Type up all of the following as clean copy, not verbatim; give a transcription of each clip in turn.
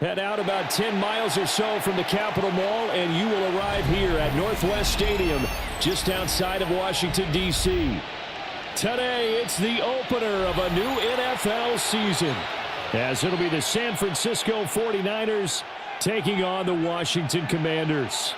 Head out about 10 miles or so from the Capitol Mall, and you will arrive here at Northwest Stadium, just outside of Washington, D.C. Today, it's the opener of a new NFL season, as it'll be the San Francisco 49ers taking on the Washington Commanders.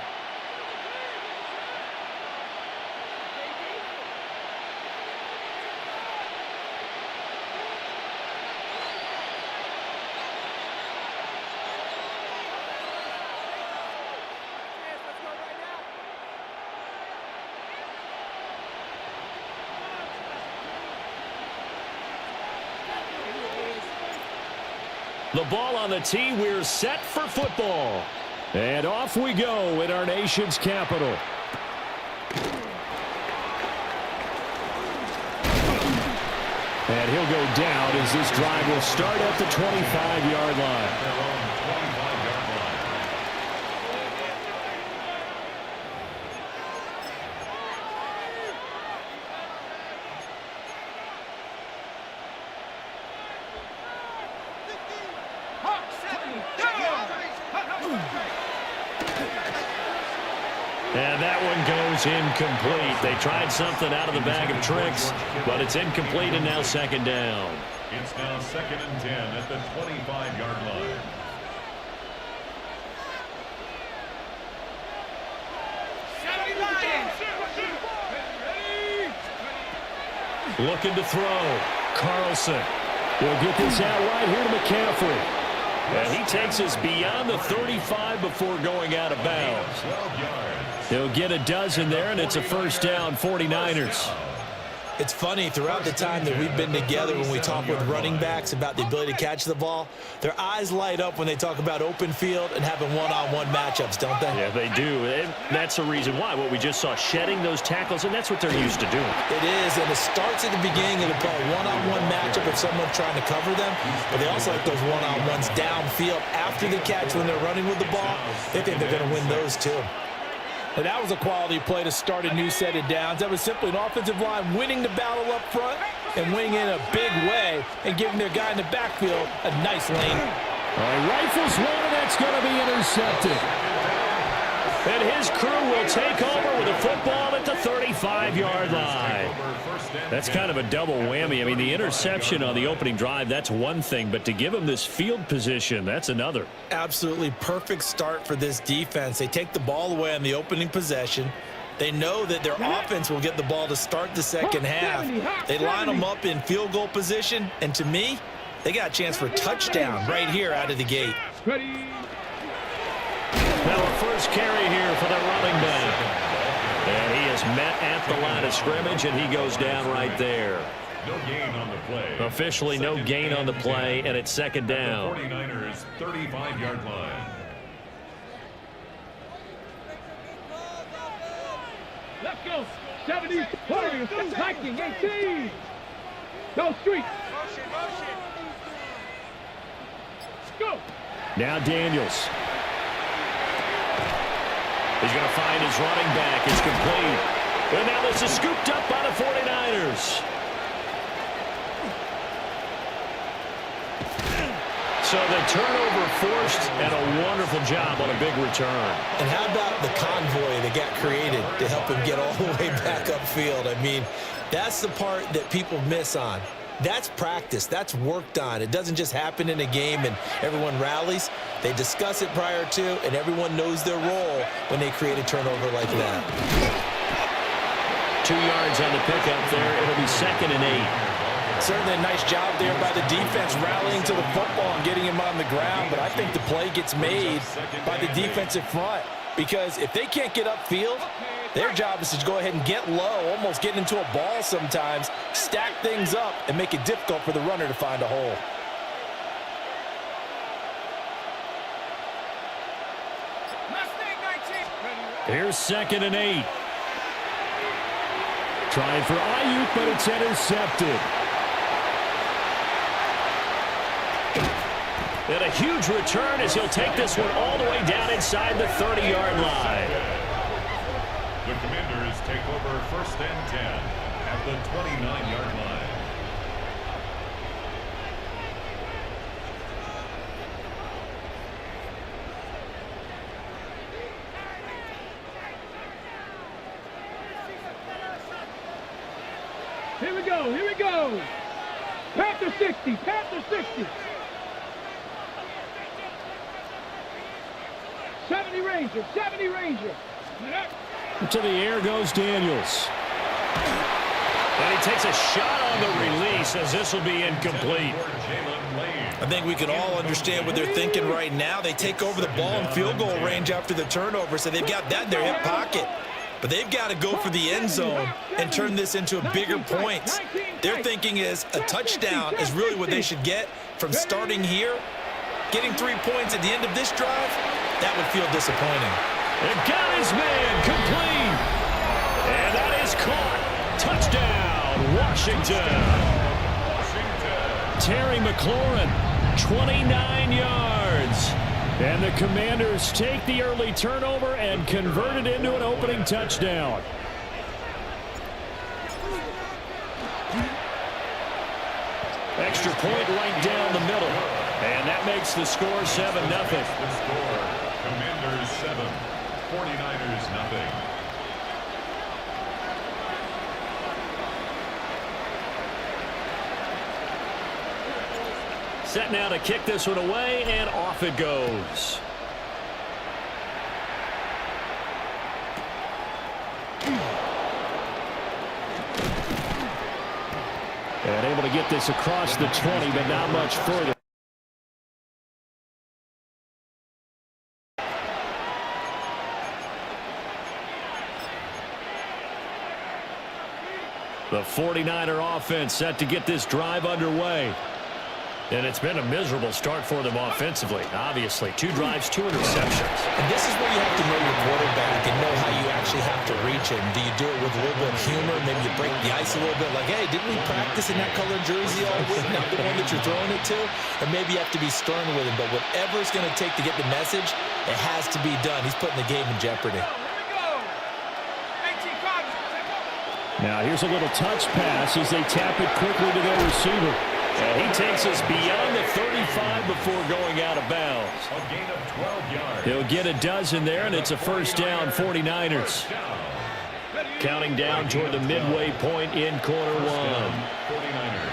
The ball on the tee. We're set for football. And off we go in our nation's capital. And he'll go down as this drive will start at the 25-yard line. And that one goes incomplete. They tried something out of the bag of tricks, but it's incomplete and now second down. It's now 2nd and 10 at the 25-yard line. Looking to throw. Carlson. He'll get this out right here to McCaffrey. And he takes us beyond the 35 before going out of bounds. He'll get a dozen there, and it's a first down, 49ers. It's funny, throughout the time that we've been together when we talk with running backs about the ability to catch the ball, their eyes light up when they talk about open field and having one-on-one matchups, don't they? Yeah, they do. And that's the reason why. What we just saw, shedding those tackles, and that's what they're used to doing. It is, and it starts at the beginning of the play. One-on-one matchup if someone's trying to cover them, but they also like those one-on-ones downfield after the catch when they're running with the ball. They think they're going to win those too. And that was a quality play to start a new set of downs. That was simply an offensive line winning the battle up front and winning in a big way and giving their guy in the backfield a nice lane. Rifles one, and that's going to be intercepted. And his crew will take over with a football at the 35-yard line. That's kind of a double whammy. I mean, the interception on the opening drive, that's one thing, but to give him this field position, that's another. Absolutely perfect start for this defense. They take the ball away on the opening possession. They know that their offense will get the ball to start the second half. They line them up in field goal position, and to me, they got a chance for a touchdown right here out of the gate. Now a first carry here for the running back. And he is met at the line of scrimmage, and he goes down right there. No gain on the play. Officially no gain on the play, and it's second down. 49ers 35-yard line. Let's go. 70, 40, hiking, 18. Go street. Go. Now Daniels. He's going to find his running back. It's complete. And now this is scooped up by the 49ers. So the turnover forced, and a wonderful job on a big return. And how about the convoy that got created to help him get all the way back upfield? I mean, that's the part that people miss on. That's practice. That's worked on. It doesn't just happen in a game and everyone rallies. They discuss it prior to, and everyone knows their role when they create a turnover like that. 2 yards on the pickup there. It'll be 2nd and 8. Certainly a nice job there by the defense rallying to the football and getting him on the ground, but I think the play gets made by the defensive front because if they can't get upfield, their job is to go ahead and get low, almost get into a ball sometimes, stack things up, and make it difficult for the runner to find a hole. Here's 2nd and 8. Trying for Ayuk, but it's intercepted. And a huge return as he'll take this one all the way down inside the 30-yard line. The Commanders take over 1st and 10 at the 29-yard line. Here we go. Here we go. Panther 60. Panther 60. 70 Ranger. 70 Ranger. To the air goes Daniels. And he takes a shot on the release as this will be incomplete. I think we can all understand what they're thinking right now. They take over the ball in field goal range after the turnover, so they've got that in their hip pocket. But they've got to go for the end zone and turn this into a bigger point. Their thinking is a touchdown is really what they should get from starting here. Getting 3 points at the end of this drive, that would feel disappointing. And got his man complete. And that is caught. Touchdown, Washington. Terry McLaurin, 29 yards. And the Commanders take the early turnover and convert it into an opening touchdown. Extra point right down the middle. And that makes the score 7-0. The score, Commanders 7, 49ers nothing. Set now to kick this one away, and off it goes. And able to get this across the 20, but not much further. The 49er offense set to get this drive underway. And it's been a miserable start for them offensively. Obviously, 2 drives, 2 interceptions. And this is where you have to know your quarterback and know how you actually have to reach him. Do you do it with a little bit of humor? Maybe you break the ice a little bit. Like, hey, didn't we practice in that colored jersey all week? Not the one that you're throwing it to? Or maybe you have to be stern with him. But whatever it's going to take to get the message, it has to be done. He's putting the game in jeopardy. Now, here's a little touch pass as they tap it quickly to their receiver. And he takes us beyond the 35 before going out of bounds. A gain of 12 yards. He'll get a dozen there, and it's a first down, 49ers. Counting down toward the midway point in quarter 1. 49ers.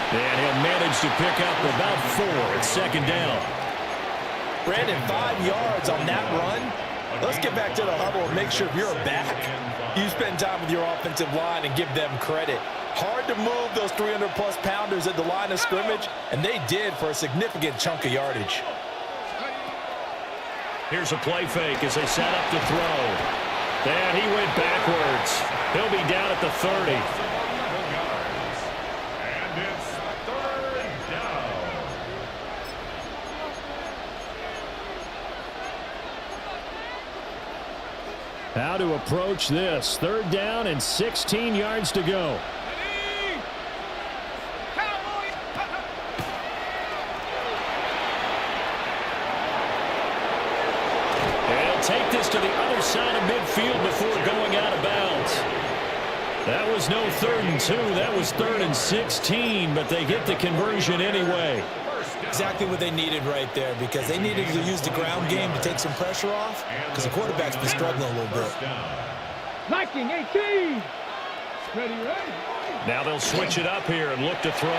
And he'll manage to pick up about 4. It's second down. Brandon, 5 yards on that run. Let's get back to the huddle and make sure if you're a back, you spend time with your offensive line and give them credit. Hard to move those 300-plus pounders at the line of scrimmage, and they did for a significant chunk of yardage. Here's a play fake as they set up to throw. And he went backwards. He'll be down at the 30. And it's 3rd down. How to approach this. 3rd down and 16 yards to go. They'll take this to the other side of midfield before going out of bounds. That was no 3rd and 2. That was 3rd and 16, but they get the conversion anyway. Exactly what they needed right there, because they needed to use the ground game to take some pressure off, because the quarterback's been struggling a little bit. Liking 18. Ready. Now they'll switch it up here and look to throw.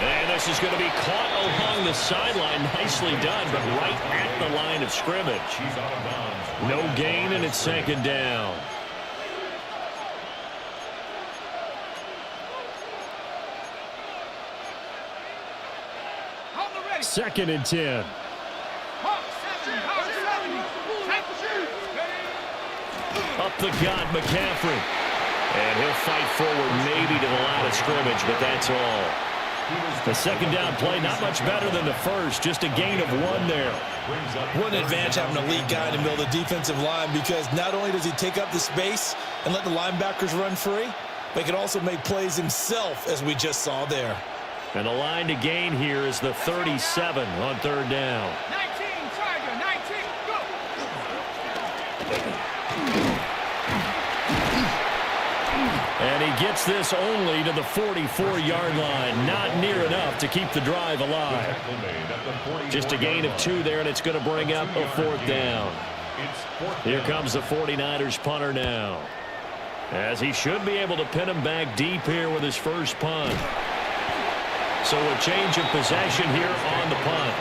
And this is going to be caught along the sideline. Nicely done, but right at the line of scrimmage. He's out of bounds. No gain, and it's 2nd down. Second and 10. Up the gut, McCaffrey. And he'll fight forward maybe to the line of scrimmage, but that's all. The 2nd down play, not much better than the first, just a gain of 1 there. One advantage having an elite guy in the middle of the defensive line, because not only does he take up the space and let the linebackers run free, but he can also make plays himself, as we just saw there. And the line to gain here is the 37 on 3rd down. 19, Tiger, 19, go! And he gets this only to the 44-yard line. Not near enough to keep the drive alive. Just a gain of 2 there, and it's going to bring up a 4th down. It's fourth Here down. comes the 49ers punter now, as he should be able to pin him back deep here with his first punt. So a change of possession here on the punt.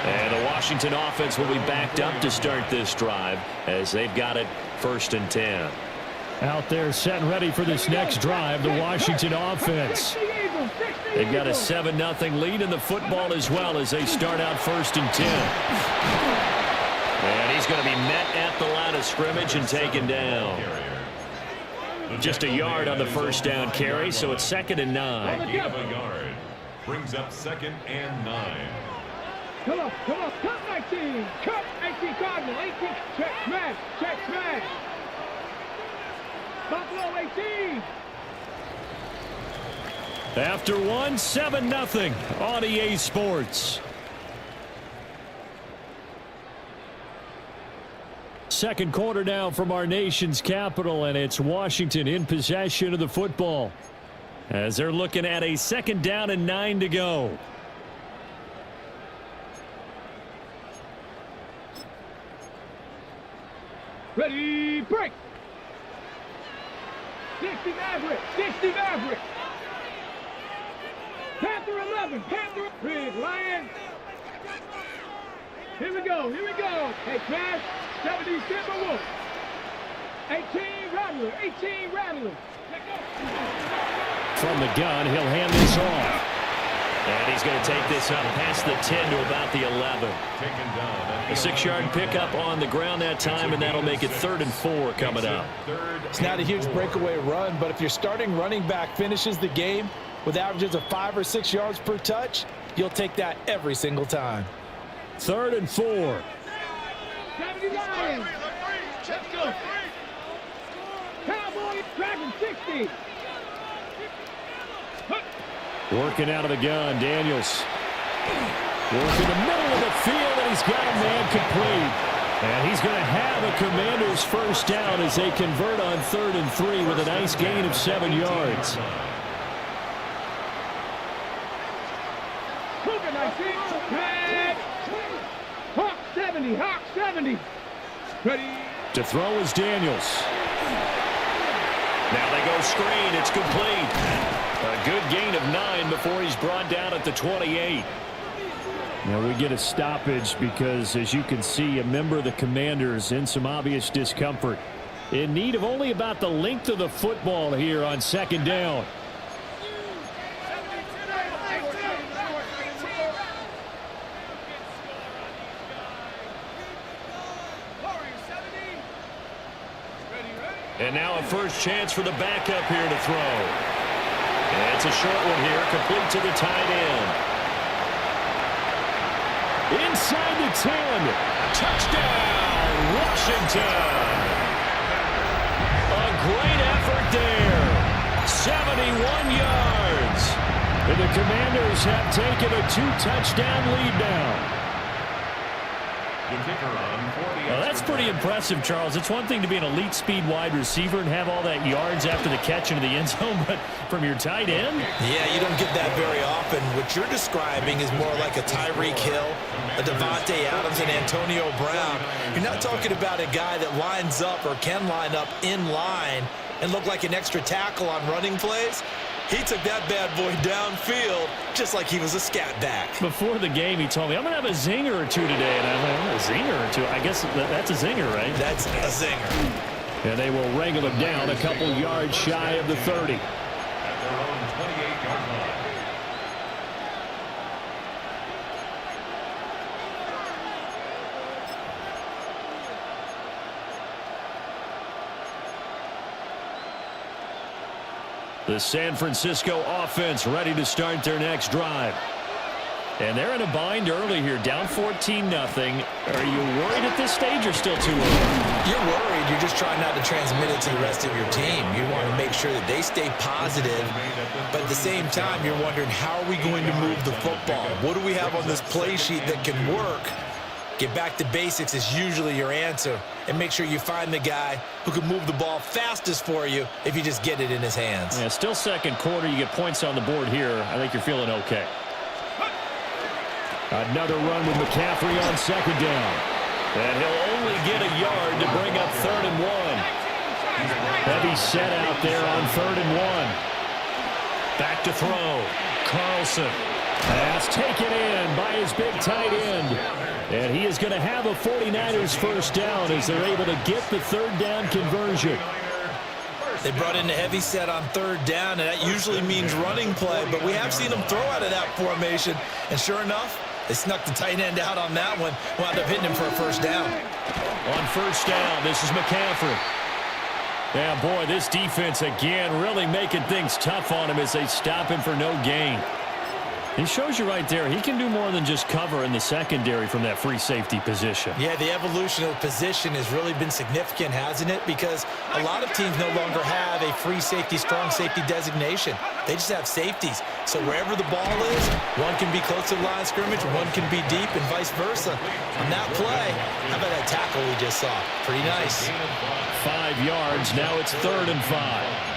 And the Washington offense will be backed up to start this drive as they've got it 1st and 10. Out there set and ready for this next drive, the Washington offense. They've got a 7-0 lead in the football as well as they start out 1st and 10. And he's going to be met at the line of scrimmage and taken down. Just a yard on the first down carry, so it's 2nd and 9. Gain of a yard. Brings up 2nd and 9. Come on, cut 19, cut 18 Cardinal, 18, check smash. Buffalo 18. After one, 7-0 on EA Sports. Second quarter now from our nation's capital, and it's Washington in possession of the football as they're looking at a 2nd down and 9 to go. Ready, break. 60 Maverick. Panther 11, Panther, Red Lion. Here we go. Hey, Crash, 70 Timberwolf. 18 Rattler. From the gun, he'll hand this off. And he's going to take this up past the 10 to about the 11. Taken down. A 6-yard pickup on the ground that time, and that'll make it 3rd and 4 coming up. It's not a huge breakaway run, but if your starting running back finishes the game with averages of 5 or 6 yards per touch, you'll take that every single time. 3rd and 4. 70 Lions. Let's go. Cowboys, Dragon 60. Working out of the gun, Daniels. Working the middle of the field, and he's got a man complete. And he's going to have a Commanders first down as they convert on 3rd and 3 with a nice gain of 7 yards. Hawk 70. Ready. To throw is Daniels. Now they go screen. It's complete. A good gain of 9 before he's brought down at the 28. Now we get a stoppage because, as you can see, a member of the Commanders in some obvious discomfort. In need of only about the length of the football here on 2nd down. And now a first chance for the backup here to throw. And it's a short one here, complete to the tight end. Inside the 10. Touchdown, Washington. A great effort there. 71 yards. And the Commanders have taken a 2-touchdown lead now. The kicker on for the Well, that's pretty impressive, Charles. It's one thing to be an elite speed wide receiver and have all that yards after the catch into the end zone, but from your tight end? Yeah, you don't get that very often. What you're describing is more like a Tyreek Hill, a Devontae Adams, and Antonio Brown. You're not talking about a guy that lines up or can line up in line and look like an extra tackle on running plays. He took that bad boy downfield just like he was a scat back. Before the game, he told me, I'm going to have a zinger or two today. And I'm like, a zinger or two? I guess that's a zinger, right? That's a zinger. And they will wrangle him down a couple yards shy of the 30. at their own 28-yard line. The San Francisco offense ready to start their next drive. And they're in a bind early here, down 14-0. Are you worried at this stage or still too early? You're worried. You're just trying not to transmit it to the rest of your team. You want to make sure that they stay positive. But at the same time, you're wondering, how are we going to move the football? What do we have on this play sheet that can work? Get back to basics is usually your answer. And make sure you find the guy who can move the ball fastest for you if you just get it in his hands. Yeah, still second quarter. You get points on the board here. I think you're feeling okay. Another run with McCaffrey on second down. And he'll only get a yard to bring up 3rd and 1. Heavy set out there on 3rd and 1. Back to throw. Carlson. Pass taken in by his big tight end. And he is going to have a 49ers first down as they're able to get the 3rd down conversion. They brought in the heavy set on 3rd down, and that usually means running play, but we have seen them throw out of that formation. And sure enough, they snuck the tight end out on that one, wound up hitting him for a first down. On first down, this is McCaffrey. Yeah, boy, this defense again really making things tough on him as they stop him for no gain. He shows you right there, he can do more than just cover in the secondary from that free safety position. Yeah, the evolution of the position has really been significant, hasn't it? Because a lot of teams no longer have a free safety, strong safety designation. They just have safeties. So wherever the ball is, one can be close to the line of scrimmage, one can be deep, and vice versa. On that play, how about that tackle we just saw? Pretty nice. 5 yards, now it's 3rd and 5.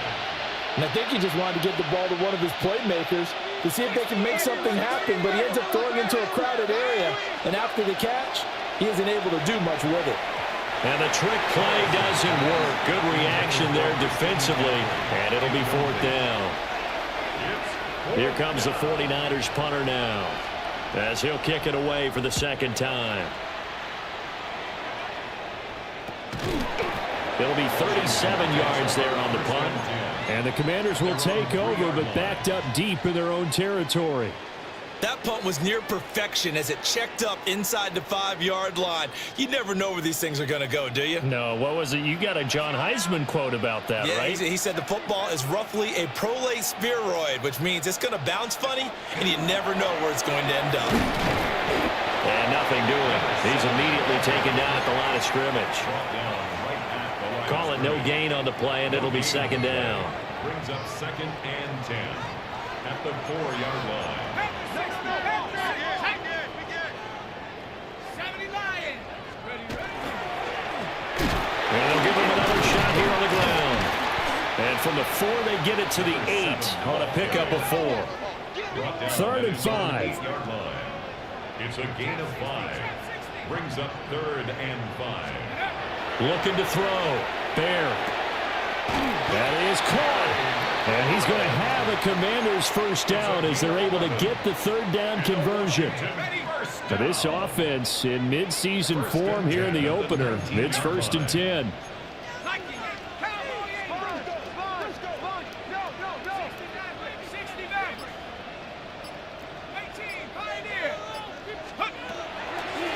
And I think he just wanted to get the ball to one of his playmakers to see if they can make something happen, but he ends up throwing into a crowded area, and after the catch, he isn't able to do much with it. And the trick play doesn't work. Good reaction there defensively, and it'll be 4th down. Here comes the 49ers punter now, as he'll kick it away for the 2nd time. It'll be 37 yards there on the punt. And the Commanders will take over, but backed up deep in their own territory. That punt was near perfection as it checked up inside the 5-yard line. You never know where these things are going to go, do you? No, what was it? You got a John Heisman quote about that, yeah, right? He said the football is roughly a prolate spheroid, which means it's going to bounce funny, and you never know where it's going to end up. And nothing doing. He's immediately taken down at the line of scrimmage. Call it no gain on the play, and it'll be 2nd down. Brings up 2nd and 10 at the 4-yard line. And they'll give him another shot here on the ground. And from the 4, they get it to the 8 on a pickup of 4. 3rd and 5. It's a gain of 5. Brings up 3rd and 5. Looking to throw. Bear. That is caught. And he's going to have a Commanders first down as they're able to get the 3rd down conversion. To this offense in midseason form here in the opener. It's 1st and 10.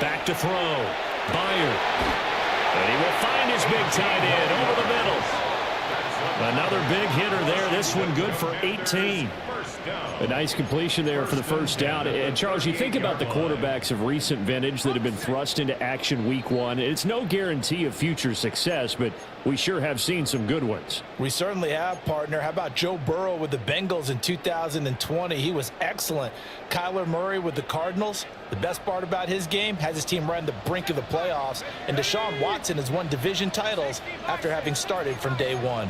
Back to throw. Byer. And he will find his big tight end over the middle. Another big hitter there. This one good for 18. A nice completion there for the first down. And, Charles, you think about the quarterbacks of recent vintage that have been thrust into action week 1. It's no guarantee of future success, but we sure have seen some good ones. We certainly have, partner. How about Joe Burrow with the Bengals in 2020? He was excellent. Kyler Murray with the Cardinals. The best part about his game has his team right on the brink of the playoffs. And Deshaun Watson has won division titles after having started from day 1.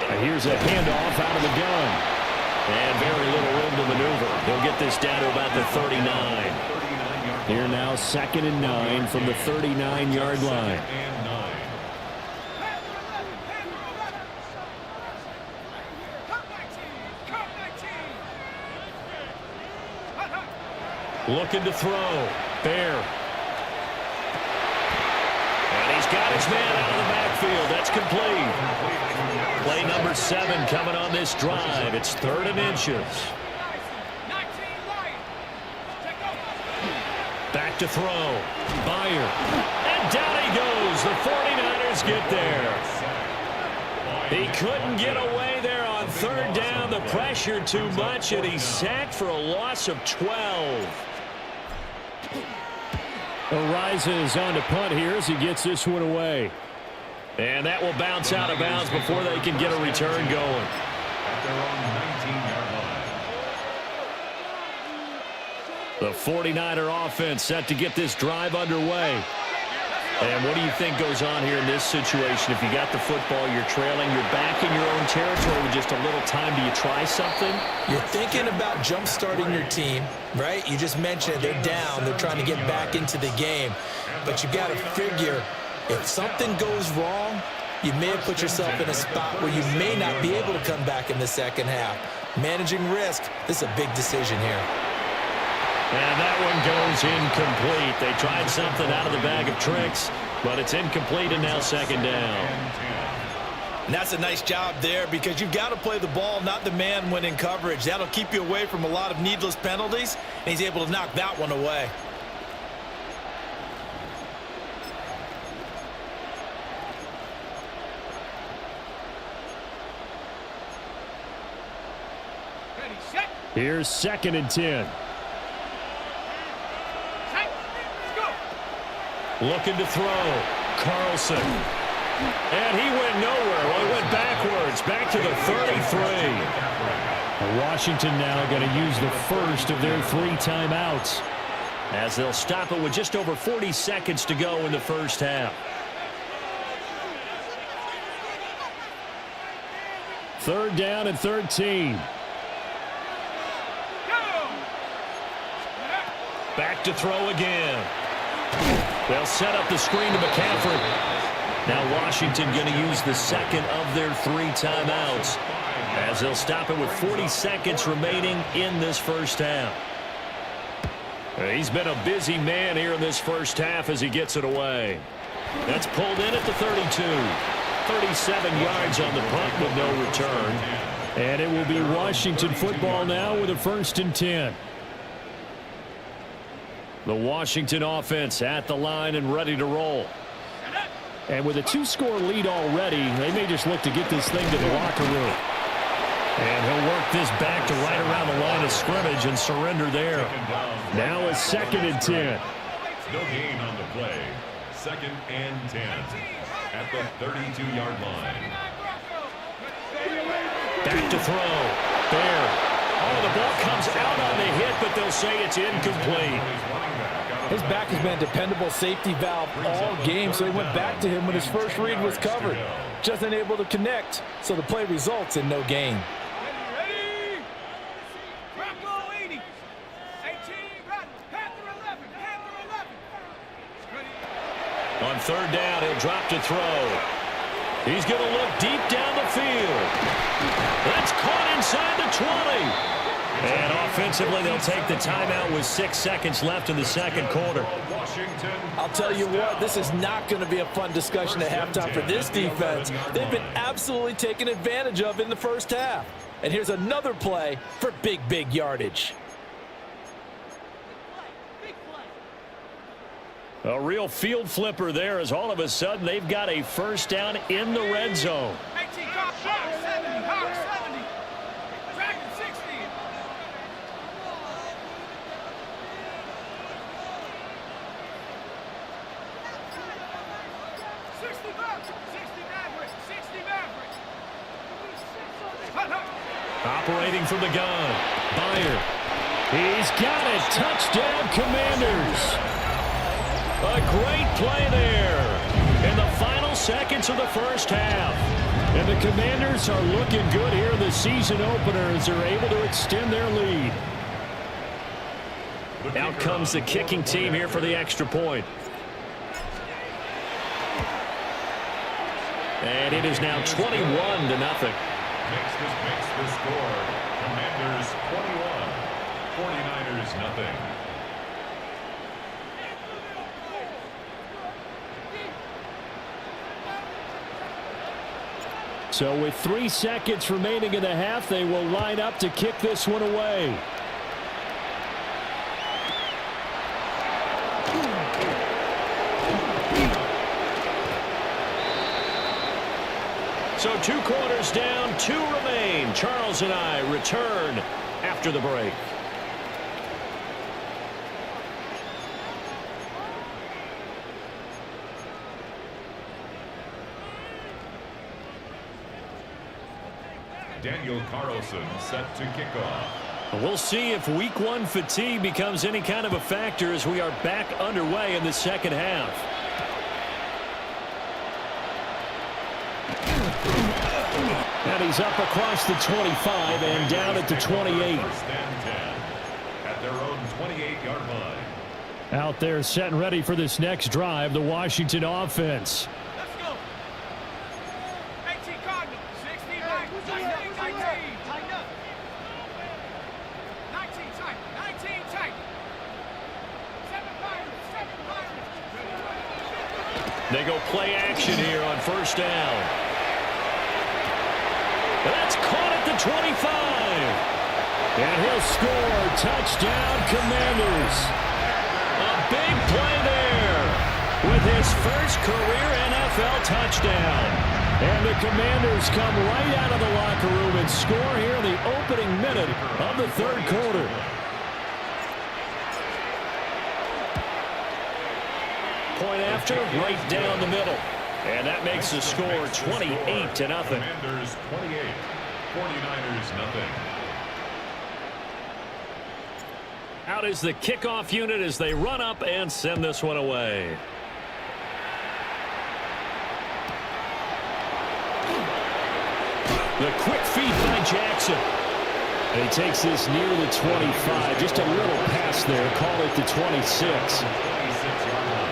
And here's a handoff out of the gun. And very little room to maneuver. They'll get this down to about the 39. Here now 2nd and 9 from the 39-yard line. Looking to throw. Bear. And he's got his man out of the backfield. That's complete. Play number 7 coming on this drive. It's 3rd and inches. Back to throw. Byer. And down he goes. The 49ers get there. He couldn't get away there on 3rd down. The pressure too much, and he's sacked for a loss of 12. Arises on to punt here as he gets this one away. And that will bounce out of bounds before they can get a return going. The 49er offense set to get this drive underway. And what do you think goes on here in this situation? If you got the football, you're trailing, you're back in your own territory with just a little time. Do you try something? You're thinking about jump-starting your team, right? You just mentioned it. They're down. They're trying to get back into the game. But you got to figure if something goes wrong, you may have put yourself in a spot where you may not be able to come back in the second half. Managing risk, this is a big decision here. And that one goes incomplete. They tried something out of the bag of tricks, but it's incomplete and now second down. And that's a nice job there because you've got to play the ball, not the man when in coverage. That'll keep you away from a lot of needless penalties, and he's able to knock that one away. Here's 2nd and 10. Looking to throw. Carlson. And he went nowhere. Well, he went backwards. Back to the 33. Washington now going to use the first of their 3 timeouts, as they'll stop it with just over 40 seconds to go in the first half. 3rd down and 13. Back to throw again. They'll set up the screen to McCaffrey. Now Washington going to use the second of their 3 timeouts, as they'll stop it with 40 seconds remaining in this first half. He's been a busy man here in this first half as he gets it away. That's pulled in at the 32. 37 yards on the punt with no return. And it will be Washington football now with a 1st and 10. The Washington offense at the line and ready to roll. And with a 2-score lead already, they may just look to get this thing to the locker room. And he'll work this back to right around the line of scrimmage and surrender there. Now a 2nd and 10. No gain on the play. 2nd and 10 at the 32-yard line. Back to throw. There. Oh, the ball comes out on the hit, but they'll say it's incomplete. His back has been a dependable safety valve all game, so they went back to him when his first read was covered. Just unable to connect, so the play results in no gain. On 3rd down, he'll drop to throw. He's going to look deep down the field. That's caught inside the 20. And offensively, they'll take the timeout with 6 seconds left in the second quarter. I'll tell you what, this is not going to be a fun discussion at halftime for this defense. They've been absolutely taken advantage of in the first half. And here's another play for big yardage. A real field flipper there, as all of a sudden they've got a 1st down in the red zone. Operating from the gun, Byer. He's got it. Touchdown, Commanders. A great play there in the final seconds of the first half. And the Commanders are looking good here in the season opener as they're able to extend their lead. Out comes the kicking team here for the extra point. And it is now 21-0. Makes the score. Commanders 21, 49ers nothing. So with 3 seconds remaining in the half, they will line up to kick this one away. So 2 quarters down, 2 remain. Charles and I return after the break. Daniel Carlson set to kick off. We'll see if week 1 fatigue becomes any kind of a factor as we are back underway in the second half. And he's up across the 25 and down at the 28. First and 10 at their own 28-yard line. Out there set and ready for this next drive, the Washington offense. Let's go. 18 Cardinal. 16 back. 19. Tighten up. 19 tight. 19 tight. 7 Pirates. 7 Pirates. They go play action here on first down. That's caught at the 25. And he'll score. Touchdown, Commanders. A big play there with his first career NFL touchdown. And the Commanders come right out of the locker room and score here in the opening minute of the third quarter. Point after, right down the middle. And that makes the score 28-0. Commanders 28, 49ers nothing. Out is the kickoff unit as they run up and send this one away. The quick feed by Jackson. And he takes this near the 25. Just a little pass there. Call it the 26. 26-yard line.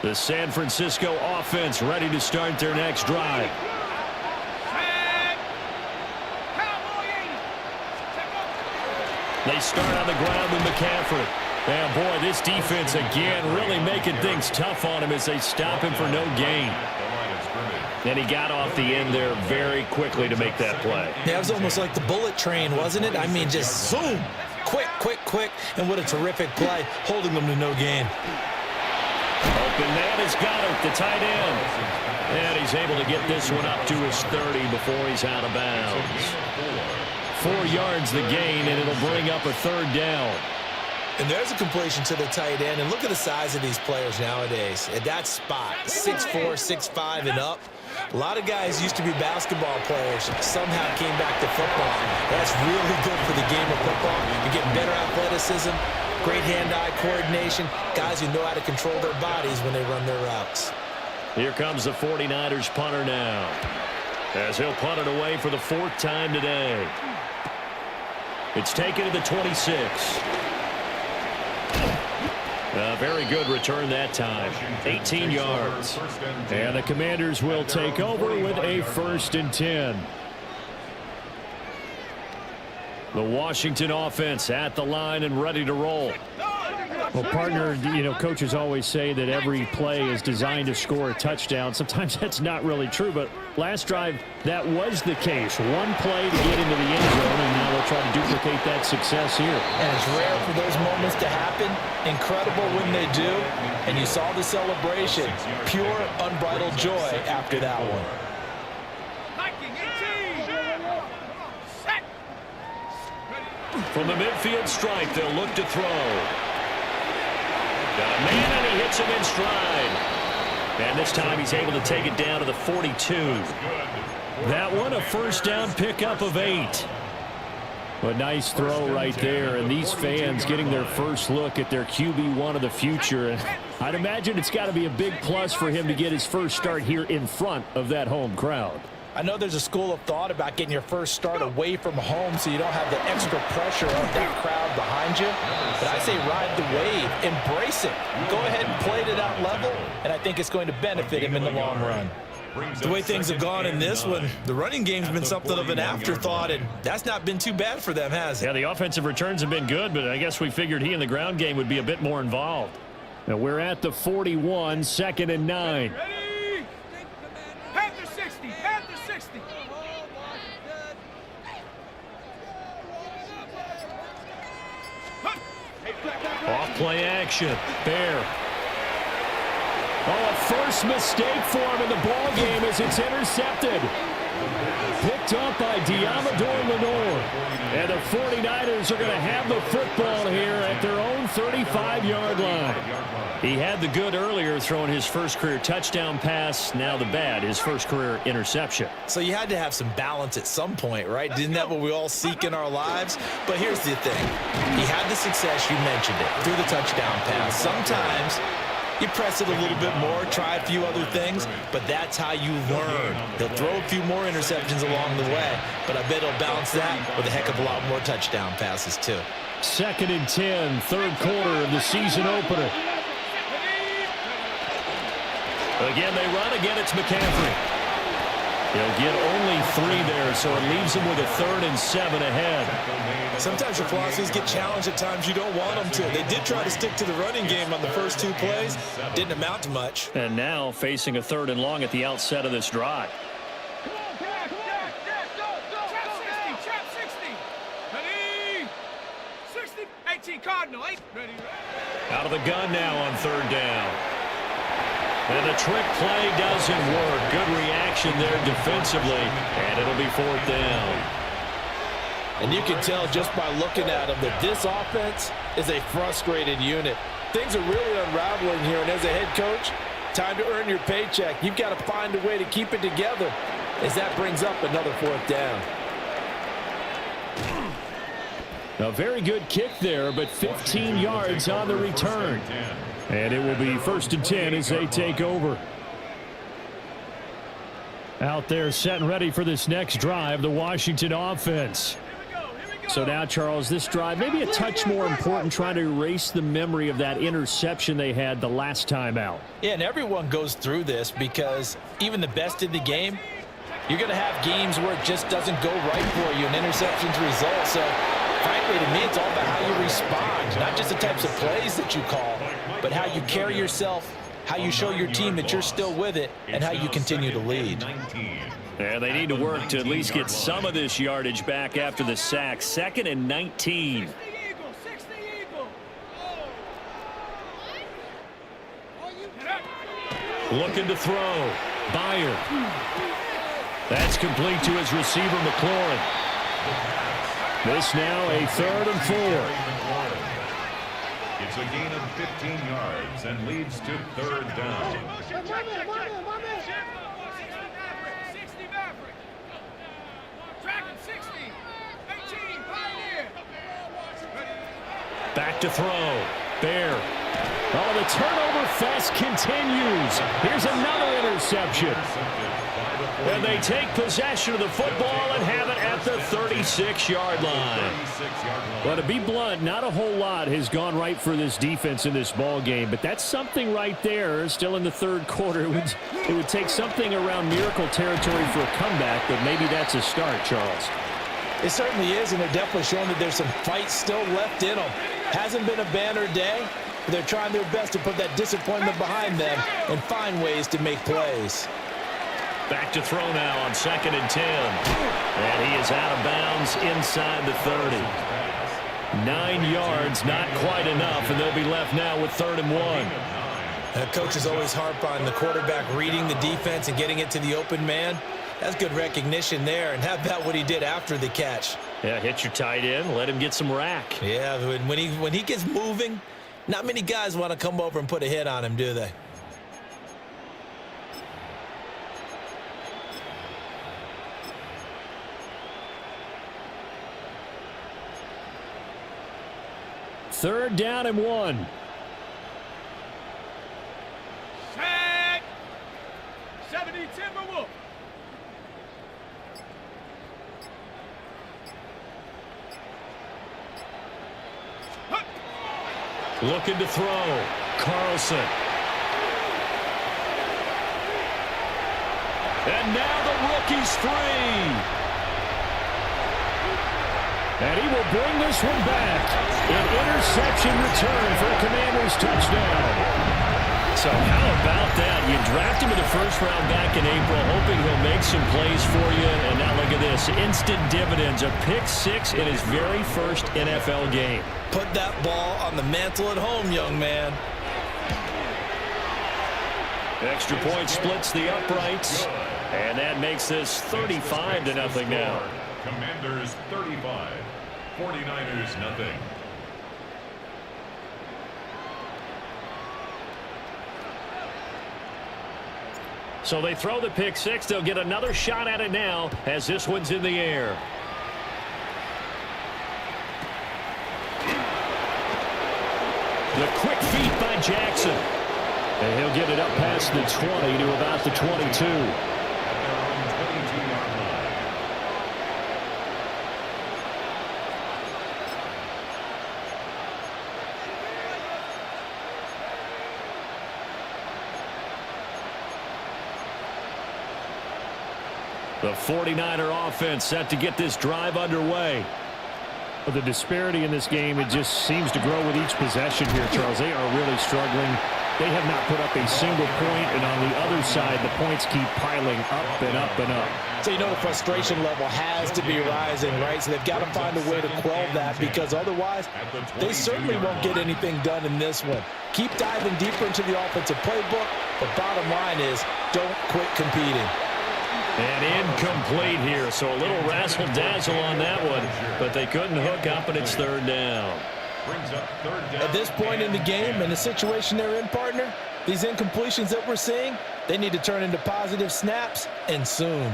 The San Francisco offense ready to start their next drive. They start on the ground with McCaffrey. And boy, this defense again really making things tough on him as they stop him for no gain. And he got off the end there very quickly to make that play. Yeah, it was almost like the bullet train, wasn't it? I mean, just zoom. Quick, quick, quick. And what a terrific play, holding them to no gain. Open man has got it, the tight end. And he's able to get this one up to his 30 before he's out of bounds. 4 yards the gain, and it'll bring up a third down. And there's a completion to the tight end. And look at the size of these players nowadays. At that spot, 6'4", 6'5", and up. A lot of guys used to be basketball players, somehow came back to football. That's really good for the game of football. You get better athleticism, great hand-eye coordination, guys who know how to control their bodies when they run their routes. Here comes the 49ers punter now, as he'll punt it away for the 4th time today. It's taken to the 26. A very good return that time, 18 yards. And the Commanders will take over with a 1st and 10. The Washington offense at the line and ready to roll. Well, partner, you know, coaches always say that every play is designed to score a touchdown. Sometimes that's not really true, but last drive, that was the case. One play to get into the end zone, and now they'll try to duplicate that success here. And it's rare for those moments to happen. Incredible when they do. And you saw the celebration. Pure, unbridled joy after that one. From the midfield stripe, they'll look to throw. Got a man, and he hits him in stride. And this time he's able to take it down to the 42. That one, a first down pickup of 8. A nice throw right there, and these fans getting their first look at their QB1 of the future. And I'd imagine it's got to be a big plus for him to get his first start here in front of that home crowd. I know there's a school of thought about getting your first start away from home so you don't have the extra pressure of that crowd behind you. But I say ride the wave, embrace it. Go ahead and play to that level, and I think it's going to benefit him in the long run. The way things have gone in this one, the running game's been something of an afterthought, and that's not been too bad for them, has it? Yeah, the offensive returns have been good, but I guess we figured he in the ground game would be a bit more involved. Now we're at the 41, 2nd and 9. Ready? Panther 60. Panther 60. Off play action. Bear. Oh, a first mistake for him in the ball game as it's intercepted. picked up by Diamador Lenore. And the 49ers are going to have the football here at their own 35-yard line. He had the good earlier, throwing his first career touchdown pass. Now the bad, his first career interception. So you had to have some balance at some point, right? Isn't that what we all seek in our lives? But here's the thing. He had the success, you mentioned it, through the touchdown pass. Sometimes you press it a little bit more, try a few other things, but that's how you learn. He'll throw a few more interceptions along the way, but I bet he'll balance that with a heck of a lot more touchdown passes too. 2nd and 10, third quarter of the season opener. Again, they run. Again, it's McCaffrey. He'll get only 3 there, so it leaves him with a 3rd and 7 ahead. Sometimes your philosophies get challenged at times you don't want them to. They did try to stick to the running game on the first 2 plays. Didn't amount to much. And now facing a 3rd and long at the outset of this drive. Trap 60. Ready. 60. 18 Cardinal. Ready. Out of the gun now on 3rd down. And the trick play doesn't work. Good reaction there defensively, and it'll be 4th down. And you can tell just by looking at him that this offense is a frustrated unit. Things are really unraveling here, and as a head coach, time to earn your paycheck. You've got to find a way to keep it together as that brings up another 4th down. A very good kick there, but 15 yards on the return. And it will be 1st and 10 as they take over. Out there set and ready for this next drive, the Washington offense. So now, Charles, this drive maybe a touch more important, trying to erase the memory of that interception they had the last time out. Yeah, and everyone goes through this because even the best in the game, you're going to have games where it just doesn't go right for you and interceptions result. So, frankly, to me, it's all about how you respond, not just the types of plays that you call, but how you carry yourself, how you show your team that you're still with it, and how you continue to lead. Yeah, they need to work to at least get some of this yardage back after the sack. 2nd and 19. Looking to throw. Byer. That's complete to his receiver, McLaurin. This now a 3rd and 4. It's a gain of 15 yards and leads to 3rd down. Back to throw. Bear. Oh, the turnover fest continues. Here's another interception. And they take possession of the football and have it at the 36-yard line. Well, to be blunt, not a whole lot has gone right for this defense in this ball game, but that's something right there. Still in the 3rd quarter, it would take something around miracle territory for a comeback, but maybe that's a start, Charles. It certainly is, and they're definitely showing that there's some fight still left in them. Hasn't been a banner day, but they're trying their best to put that disappointment behind them and find ways to make plays. Back to throw now on 2nd and 10. And he is out of bounds inside the 30. 9 yards, not quite enough, and they'll be left now with 3rd and 1. Coaches always harp on the quarterback reading the defense and getting it to the open man. That's good recognition there, and how about what he did after the catch? Yeah, hit your tight end, let him get some rack. Yeah, when he gets moving, not many guys want to come over and put a hit on him, do they? Third down and 1. Set. 70 Timberwolf. Looking to throw. Carlson. And now the rookie's free. And he will bring this one back. An interception return for a Commanders touchdown. So how about that? You draft him in the first round back in April, hoping he'll make some plays for you. And now look at this. Instant dividends. A pick 6 in his very first NFL game. Put that ball on the mantle at home, young man. Extra point splits the uprights. And that makes this 35-0 now. Commanders 35, 49ers nothing. So they throw the pick six. They'll get another shot at it now as this one's in the air. The quick feet by Jackson. And he'll get it up past the 20 to about the 22. The 49er offense set to get this drive underway. The disparity in this game, it just seems to grow with each possession here, Charles. They are really struggling. They have not put up a single point, and on the other side, the points keep piling up and up and up. So you know the frustration level has to be rising, right? So they've got to find a way to quell that, because otherwise they certainly won't get anything done in this one. Keep diving deeper into the offensive playbook, but bottom line is don't quit competing. And incomplete here, so a little razzle-dazzle on that one, but they couldn't hook up, and it's third down. At this point in the game and the situation they're in, partner, these incompletions that we're seeing, they need to turn into positive snaps, and soon.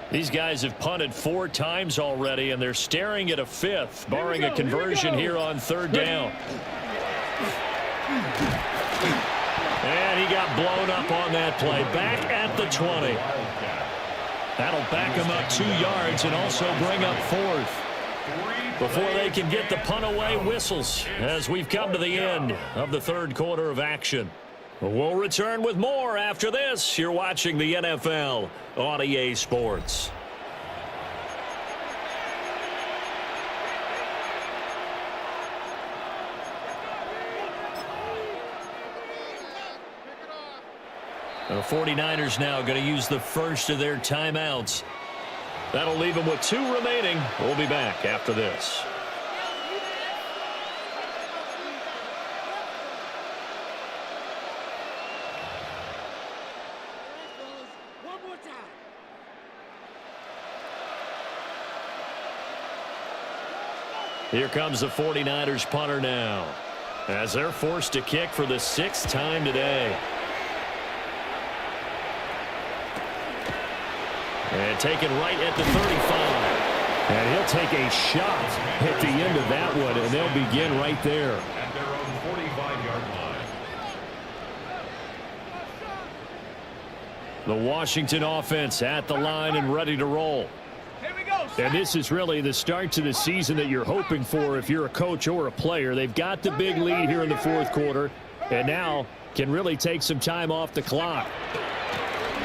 These guys have punted 4 times already, and they're staring at a 5th, barring a conversion here on third down. And he got blown up on that play. Back at the 20. That'll back him up 2 yards and also bring up 4th. Before they can get the punt away, whistles as we've come to the end of the third quarter of action. We'll return with more after this. You're watching the NFL on EA Sports. The 49ers now going to use the first of their timeouts. That'll leave them with 2 remaining. We'll be back after this. Here comes the 49ers punter now, as they're forced to kick for the 6th time today. And taken right at the 35. And he'll take a shot at the end of that one, and they'll begin right there. At their own 45-yard line. The Washington offense at the line and ready to roll. And this is really the start to the season that you're hoping for if you're a coach or a player. They've got the big lead here in the 4th quarter, and now can really take some time off the clock.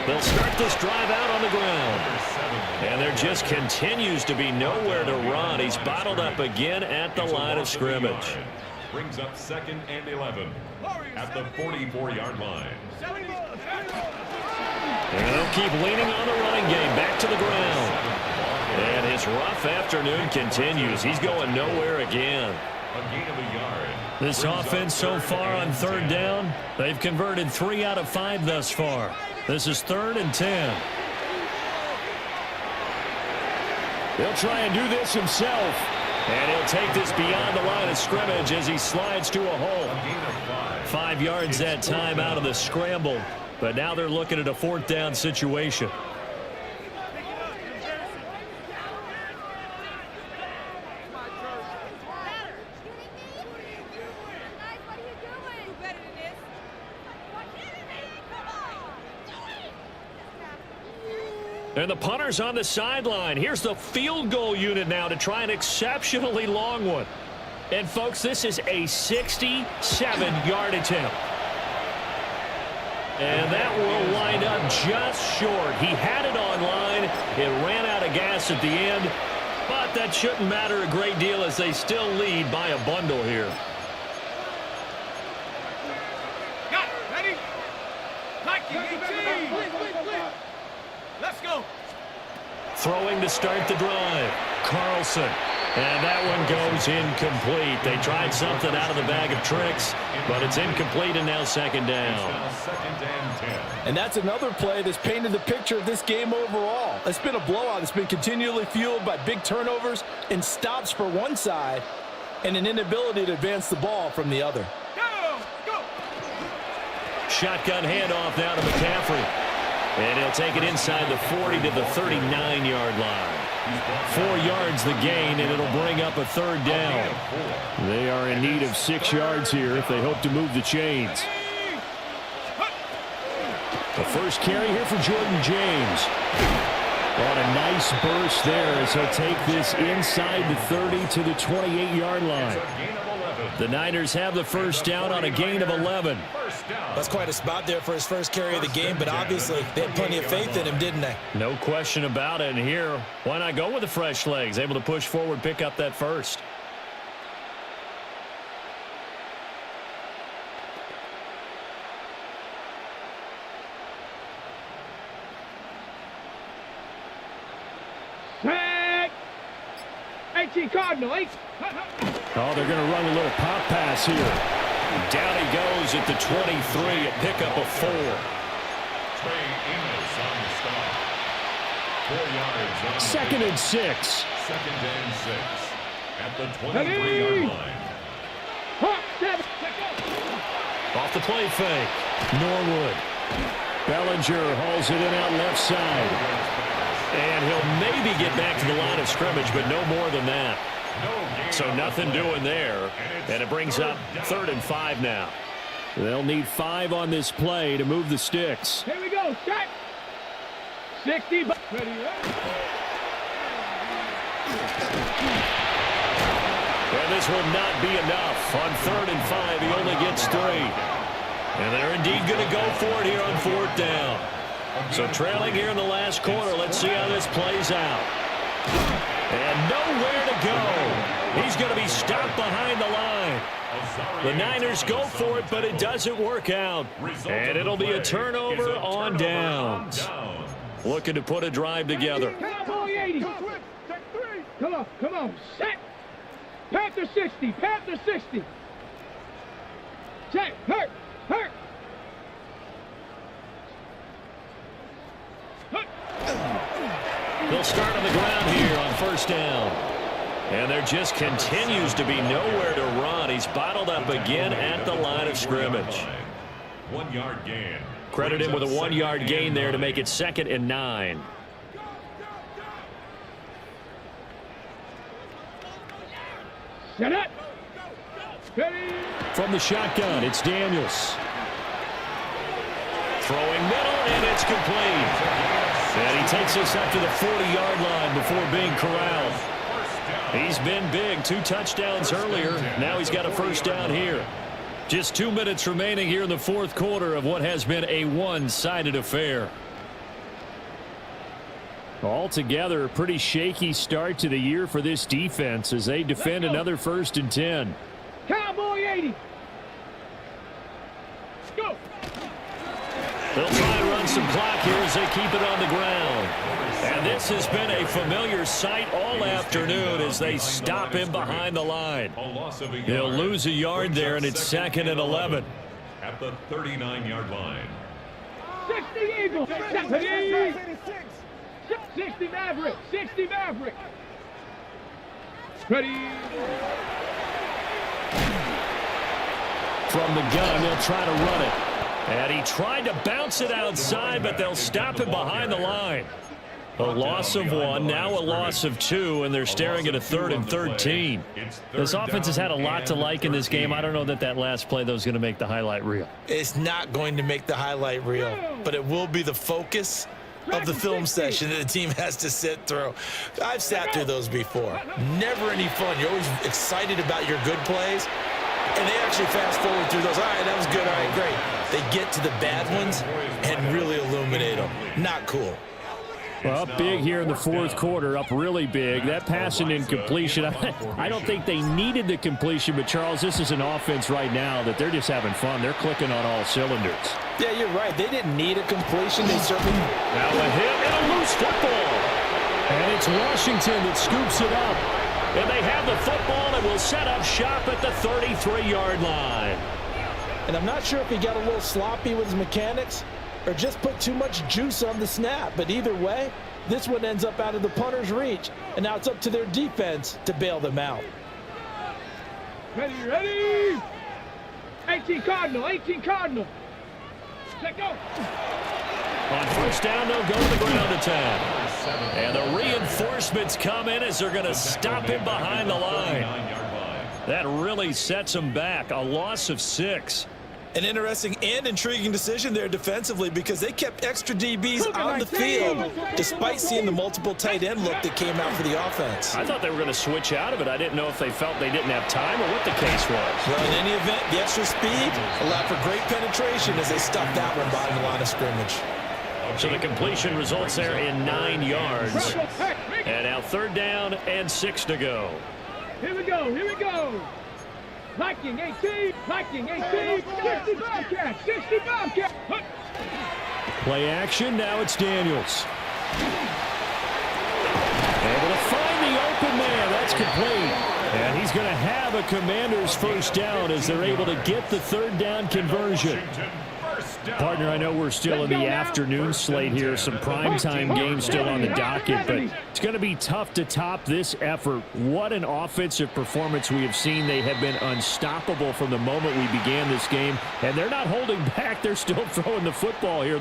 They'll start this drive out on the ground. And there just continues to be nowhere to run. He's bottled up again at the line of scrimmage. Brings up 2nd and 11 at the 44-yard line. And they'll keep leaning on the running game. Back to the ground. And his rough afternoon continues. He's going nowhere again. A gain of a yard. This offense so far on third down, they've converted 3 out of 5 thus far. This is 3rd and 10. He'll try and do this himself. And he'll take this beyond the line of scrimmage as he slides to a hole. A gain of 5. 5 yards that time out of the scramble. But now they're looking at a 4th down situation. And the punter's on the sideline. Here's the field goal unit now to try an exceptionally long one. And, folks, this is a 67-yard attempt. And that will wind up just short. He had it on line. It ran out of gas at the end. But that shouldn't matter a great deal as they still lead by a bundle here. Let's go. Throwing to start the drive. Carlson. And that one goes incomplete. They tried something out of the bag of tricks, but it's incomplete and now second down. And that's another play that's painted the picture of this game overall. It's been a blowout. It's been continually fueled by big turnovers and stops for one side and an inability to advance the ball from the other. Go. Shotgun handoff now to McCaffrey. And he'll take it inside the 40 to the 39-yard line. 4 yards the gain, and it'll bring up a third down. They are in need of 6 yards here if they hope to move the chains. The first carry here for Jordan James. On a nice burst there as he'll take this inside the 30 to the 28-yard line. The Niners have the first down on a gain of 11. That's quite a spot there for his first carry of the game, but obviously they had plenty of faith in him, didn't they? No question about it. And here, why not go with the fresh legs? Able to push forward, pick up that first. Set. 18 Cardinal. 8. Oh, they're going to run a little pop pass here. Down he goes at the 23, a pickup of 4. Trey Amos on the stop. 4 yards on the Second and 6. Second and 6 at the 23-yard line. Off the play fake. Norwood. Bellinger hauls it in out left side. And he'll maybe get back to the line of scrimmage, but no more than that. So nothing doing there. And it brings up 3rd and 5 now. They'll need 5 on this play to move the sticks. Here we go. Set. 60. Ready. And this will not be enough. On 3rd and 5, he only gets 3. And they're indeed going to go for it here on 4th down. So trailing here in the last quarter. Let's see how this plays out. And nowhere to go. He's going to be stopped behind the line. The Niners go for it, but it doesn't work out. And it'll be a turnover on downs. Looking to put a drive together. Cowboy 80. Come on. Set. Panther 60. Panther 60. Check. Hurt. They'll start on the ground here on 1st down. And there just continues to be nowhere to run. He's bottled up again at the line of scrimmage. 1 yard gain. Credit him with a 1 yard gain there to make it 2nd and 9. Set up. Ready. From the shotgun, it's Daniels. Throwing middle, and it's complete. And he takes us up to the 40-yard line before being corralled. He's been big. 2 touchdowns earlier. Now he's got a first down here. Just 2 minutes remaining here in the 4th quarter of what has been a one-sided affair. Altogether, a pretty shaky start to the year for this defense as they defend another 1st and 10. Cowboy 80. Go. They'll try to run some clock here as they keep it on the ground. And this has been a familiar sight all afternoon as they stop him behind the line. He'll lose a yard there, and it's 2nd and 11. At the 39-yard line. 60 Eagles. 60 Maverick. 60 Maverick. Ready. From the gun, they'll try to run it. And he tried to bounce it outside, but they'll stop him behind the line. A loss of 1, now a loss of 2, and they're staring at a 3rd and 13. This offense has had a lot to like in this game. I don't know that that last play, though, is going to make the highlight reel. It's not going to make the highlight reel, but it will be the focus of the film session that the team has to sit through. I've sat through those before. Never any fun. You're always excited about your good plays, and they actually fast forward through those. All right, that was good. All right, great. They get to the bad ones and really illuminate them. Not cool. Well, up big here in the fourth quarter, up really big. That pass and incompletion, I don't think they needed the completion, but Charles, this is an offense right now that they're just having fun. They're clicking on all cylinders. Yeah, you're right. They didn't need a completion. They certainly... Now a hit and a loose football. And it's Washington that scoops it up. And they have the football and will set up shop at the 33-yard line. And I'm not sure if he got a little sloppy with his mechanics or just put too much juice on the snap. But either way, this one ends up out of the punter's reach. And now it's up to their defense to bail them out. Ready, ready. 18 Cardinal, 18 Cardinal. Let go. On first down, they'll go to the ground attack. And the reinforcements come in as they're going to stop him behind the line. That really sets him back. A loss of 6. An interesting and intriguing decision there defensively because they kept extra DBs on the field despite seeing the multiple tight end look that came out for the offense. I thought they were going to switch out of it. I didn't know if they felt they didn't have time or what the case was. Well, in any event, the extra speed allowed for great penetration as they stuffed that one behind the line of scrimmage. So the completion results there in 9 yards. And now third down and 6 to go. Here we go, here we go. Viking 18, Viking 18, 60 Bobcats, 60 Bobcats. Play action, now it's Daniels. Able to find the open man, that's complete. And he's going to have a Commander's first down as they're able to get the third down conversion. Partner, I know we're still in the afternoon slate here. Some primetime games still on the docket, but it's going to be tough to top this effort. What an offensive performance we have seen. They have been unstoppable from the moment we began this game, and they're not holding back. They're still throwing the football here.